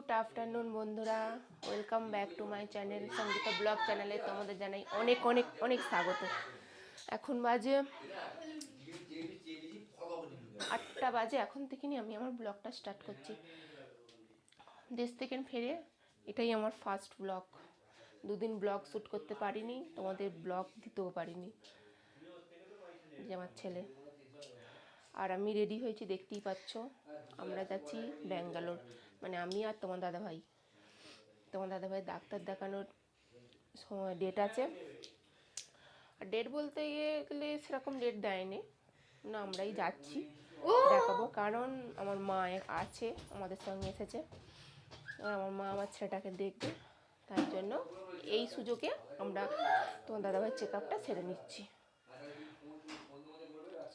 Good afternoon বন্ধুরা, welcome back to my channel Sangeeta blog চ্যানেলে তোমাদের জানাই অনেক অনেক অনেক স্বাগত। এখন বাজে 8টা বাজে। এখন থেকে আমি আমার ব্লগটা স্টার্ট করছি। দেশ থেকে ফিরে এটাই আমার ফার্স্ট ব্লগ। দুদিন ব্লগ শ্যুট করতে পারিনি, তোমাদের ব্লগ দিতেও পারিনি, যে আমার ছেলে আর আমি রেডি হয়েছি, দেখতেই পাচ্ছ। আমরা যাচ্ছি ব্যাঙ্গালোর, মানে আমি আর তোমার দাদাভাই। তোমার দাদাভাই ডাক্তার দেখানোর সময় ডেট আছে। আর ডেট বলতে গেলে সেরকম ডেট দেয়নি না, আমরাই যাচ্ছি দেখাবো। কারণ আমার মা আছে, আমাদের সঙ্গে এসেছে। আমার মা আমার ছেলেটাকে দেখবে, তাই জন্য এই সুযোগে আমরা তোমার দাদাভাইয়ের চেক আপটা সেরে নিচ্ছি।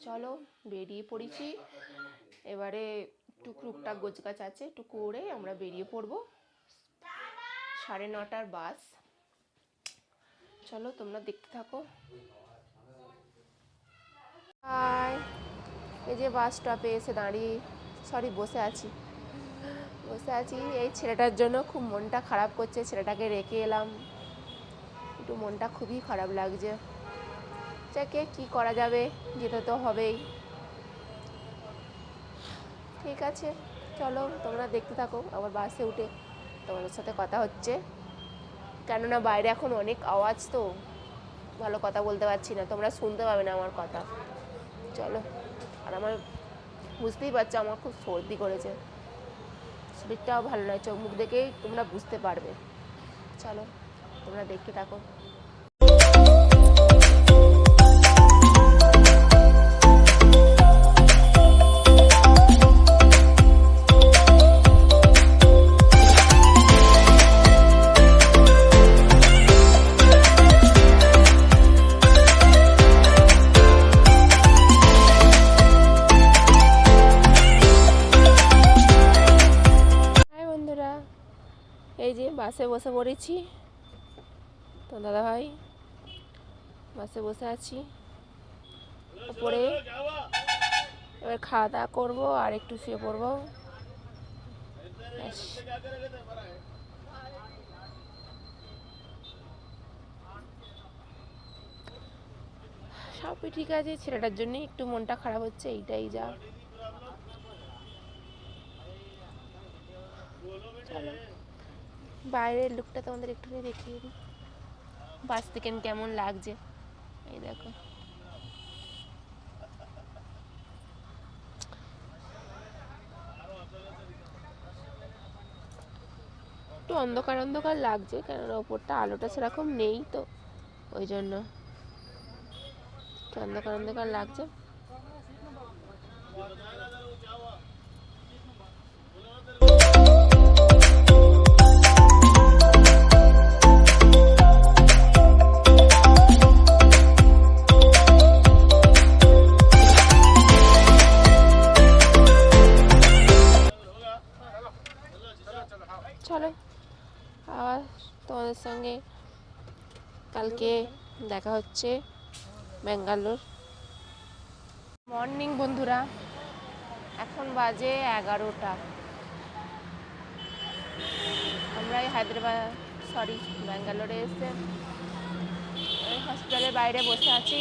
চলো বেরিয়ে পড়েছি। এবারে একটু টুকটাক গোছগাছ আছে, একটু করে আমরা বেরিয়ে পড়বো। 9:30টার বাস। চলো তোমরা দেখতে থাকো। এই যে বাস স্টপে এসে দাঁড়িয়ে বসে আছি। এই ছেলেটার জন্য খুব মনটা খারাপ করছে। ছেলেটাকে রেখে এলাম, একটু মনটা খুবই খারাপ লাগছে। যাকে কি করা যাবে, যেতে তো হবেই। ঠিক আছে, চলো তোমরা দেখতে থাকো। আবার বাসে উঠে তোমাদের সাথে কথা হচ্ছে, কেননা বাইরে এখন অনেক আওয়াজ, তো ভালো কথা বলতে পারছি না, তোমরা শুনতে পাবে না আমার কথা। চলো। আর আমার বুঝতেই পারছো, আমার খুব সর্দি করেছে, শরীরটাও ভালো নয়, চোখ মুখ দেখেই তোমরা বুঝতে পারবে। চলো তোমরা দেখতে থাকো। এই যে বাসে বসে পড়েছি, তো দাদা ভাই বাসে বসে আছি উপরে। এবার খাওয়া দাওয়া করবো আর একটু শুয়ে পড়বো। সবই ঠিক আছে, ছেলেটার জন্যই একটু মনটা খারাপ হচ্ছে, এইটাই যা। চলো বাইরের লুকটা তোমাদের একটুখানি দেখিয়ে দিই, বাস থেকে কেমন লাগছে। এই দেখো, একটু অন্ধকার অন্ধকার লাগছে, কেননা ওপরটা আলোটা সেরকম নেই, তো ওই জন্য একটু অন্ধকার অন্ধকার লাগছে। চলো আবার তোমাদের সঙ্গে কালকে দেখা হচ্ছে ব্যাঙ্গালোর। মর্নিং বন্ধুরা, এখন বাজে 11টা। আমরা এই ব্যাঙ্গালোরে এসে হসপিটালের বাইরে বসে আছি।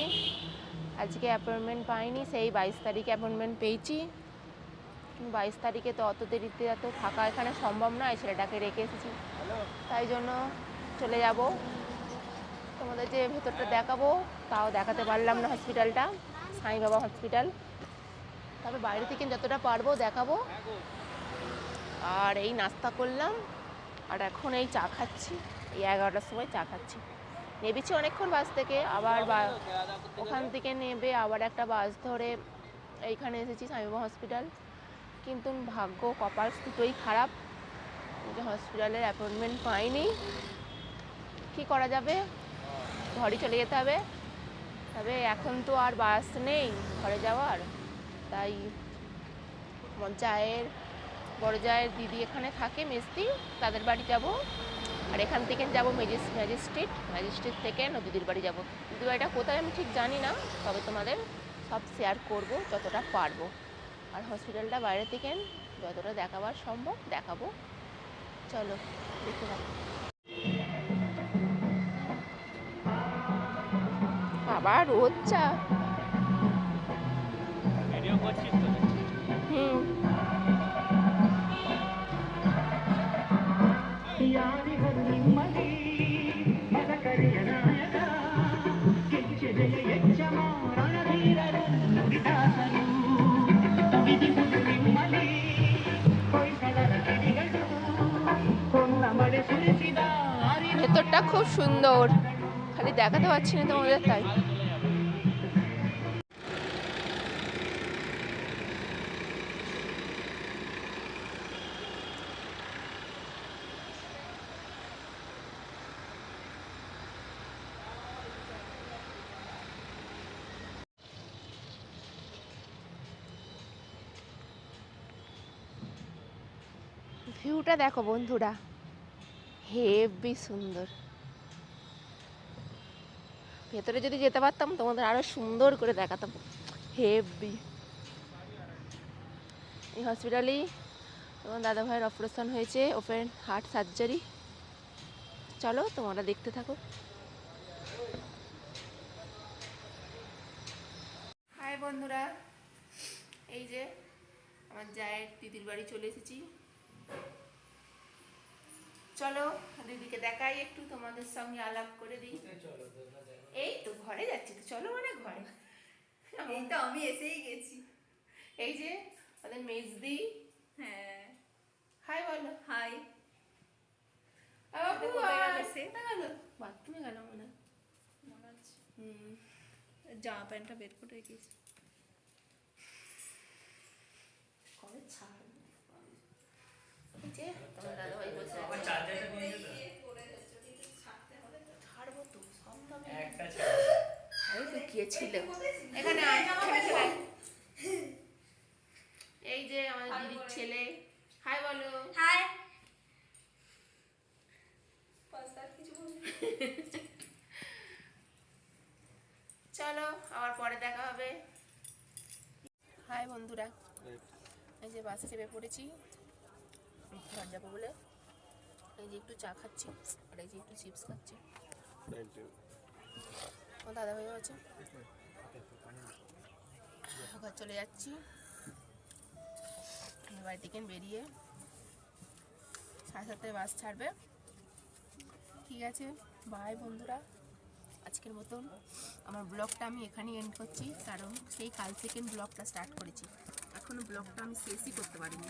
আজকে অ্যাপয়েন্টমেন্ট পাইনি, সেই 22 তারিখে অ্যাপয়েন্টমেন্ট পেয়েছি। 22 তারিখে তো অত দেরিতে এত থাকা এখানে সম্ভব নয়, ছেলেটাকে রেখে এসেছি, তাই জন্য চলে যাব। তোমাদের যে ভেতরটা দেখাবো, তাও দেখাতে পারলাম না, হসপিটালটা সাই বাবা হসপিটাল। তবে বাইরে থেকে যতটা পারবো দেখাবো। আর এই নাস্তা করলাম, আর এখন এই চা খাচ্ছি। এই 11টার সময় চা খাচ্ছি। নেমেছি অনেকক্ষণ বাস থেকে, আবার ওখান থেকে নেবে আবার একটা বাস ধরে এইখানে এসেছি সাইবাবা হসপিটাল। কিন্তু ভাগ্য কপাল দুটোই খারাপ, যে হসপিটালের অ্যাপয়েন্টমেন্ট পাইনি। কি করা যাবে, ঘরে চলে যেতে হবে। তবে এখন তো আর বাস নেই ঘরে যাওয়ার, তাই আমার বড় জায়ের দিদি এখানে থাকে মেস্তি, তাদের বাড়ি যাব। আর এখান থেকে যাব ম্যাজিস্ট্রেট থেকে নদীদের বাড়ি যাব। দিদির বাড়িটা কোথায় আমি ঠিক জানি না, তবে তোমাদের সব শেয়ার করব যতটা পারবো। আর হসপিটালটা বাইরে থেকে যতটা দেখাবার সম্ভব দেখাবো। চলো দেখতে থাকো। আবার রোদ চা। হুম। ভেতরটা খুব সুন্দর, খালি দেখাতে পারছি না তোমাদের তাই। ভিউটা দেখো বন্ধুরা, হেভি সুন্দর। ভেতরে যদি যেতে পারতাম তোমাদের আরো সুন্দর করে দেখাতাম, হেভি। এই হসপিটালেই তোমার দাদা ভাইয়ের অপারেশন হয়েছে, ওপেন হার্ট সার্জারি। চলো তোমরা দেখতে থাকো। হাই বন্ধুরা, এই যে আমার জায়ের দিদির বাড়ি চলে এসেছি। চলো দিদিকে দেখাই, একটু তোমাদের সঙ্গে আলাপ করে দিই। এই তো ঘরে যাচ্ছি তো, চলো মানে ঘরে। এই তো আমি এসেই গেছি। এই যে আমাদের মেজদি। হ্যাঁ হাই বলো। হাই। বাথরুমে গেল মনে আছে। জামা প্যান্টটা বের করে রেখেছি। কবে ছাড় যে তোমার দাদাভাই বসে আছে। ছাড়বো তো সব তো আমি একটা লুকিয়েছিল এখানে। এই যে আমাদের দিদির ছেলে। হাই বলো। হাই। চলো আবার পরে দেখা হবে। হাই বন্ধুরা, এই যে বাসে চেপে পড়েছি ঘর যাবো বলে। এই যে একটু চা খাচ্ছি আর এই যে একটু চিপস খাচ্ছি। আমার দাদা ভাইও আছে। ঘর চলে যাচ্ছি, বাড়ি থেকে বেরিয়ে 7:30টায় বাস ছাড়বে। ঠিক আছে, বাই বন্ধুরা। আজকের মতন আমার ব্লগটা আমি এখানেই এন্ড করছি, কারণ সেই কাল থেকে ব্লগটা স্টার্ট করেছি, এখনও ব্লগটা আমি শেষই করতে পারিনি।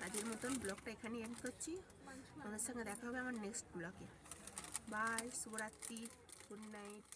আজকের মতন ব্লগটা এখানেই এন্ড করছি। তোমাদের সঙ্গে দেখা হবে আমার নেক্সট ব্লগে। বাই, শুভরাত্রি, গুড নাইট।